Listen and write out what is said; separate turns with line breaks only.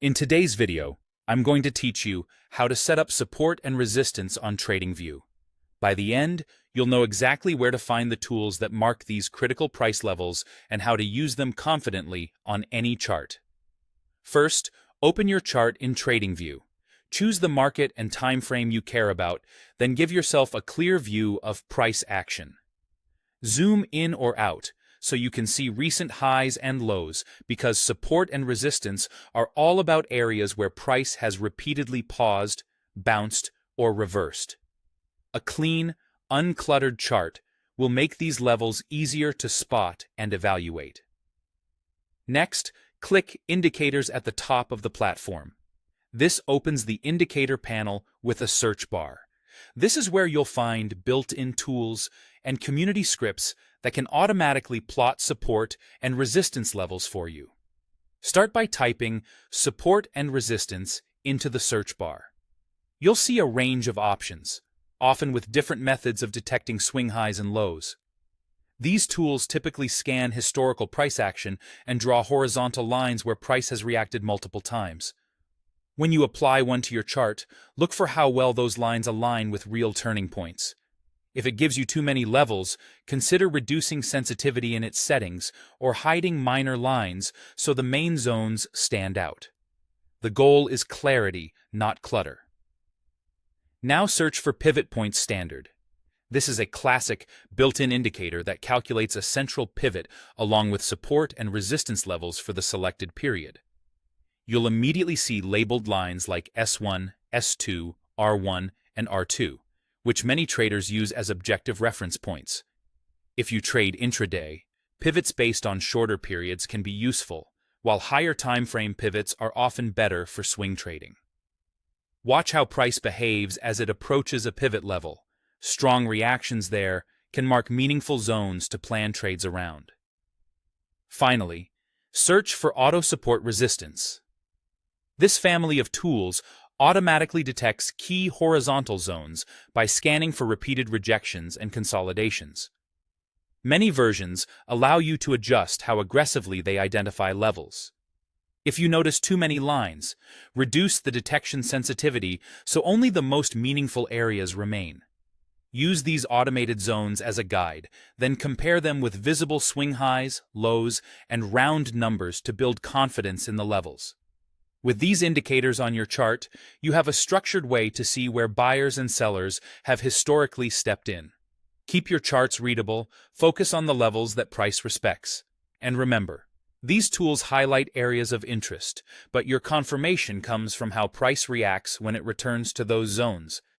In today's video, I'm going to teach you how to set up support and resistance on TradingView. By the end, you'll know exactly where to find the tools that mark these critical price levels and how to use them confidently on any chart. First, open your chart in TradingView. Choose the market and time frame you care about, then give yourself a clear view of price action. Zoom in or out so you can see recent highs and lows, because support and resistance are all about areas where price has repeatedly paused, bounced, or reversed. A clean, uncluttered chart will make these levels easier to spot and evaluate. Next, click Indicators at the top of the platform. This opens the indicator panel with a search bar. This is where you'll find built-in tools and community scripts that can automatically plot support and resistance levels for you. Start by typing support and resistance into the search bar. You'll see a range of options, often with different methods of detecting swing highs and lows. These tools typically scan historical price action and draw horizontal lines where price has reacted multiple times. When you apply one to your chart, look for how well those lines align with real turning points. If it gives you too many levels, consider reducing sensitivity in its settings or hiding minor lines so the main zones stand out. The goal is clarity, not clutter. Now search for Pivot Point Standard. This is a classic built-in indicator that calculates a central pivot along with support and resistance levels for the selected period. You'll immediately see labeled lines like S1, S2, R1, and R2, which many traders use as objective reference points. If you trade intraday, pivots based on shorter periods can be useful, while higher time frame pivots are often better for swing trading. Watch how price behaves as it approaches a pivot level. Strong reactions there can mark meaningful zones to plan trades around. Finally, search for auto support resistance. This family of tools automatically detects key horizontal zones by scanning for repeated rejections and consolidations. Many versions allow you to adjust how aggressively they identify levels. If you notice too many lines, reduce the detection sensitivity so only the most meaningful areas remain. Use these automated zones as a guide, then compare them with visible swing highs, lows, and round numbers to build confidence in the levels. With these indicators on your chart, you have a structured way to see where buyers and sellers have historically stepped in. Keep your charts readable, focus on the levels that price respects. And remember, these tools highlight areas of interest, but your confirmation comes from how price reacts when it returns to those zones.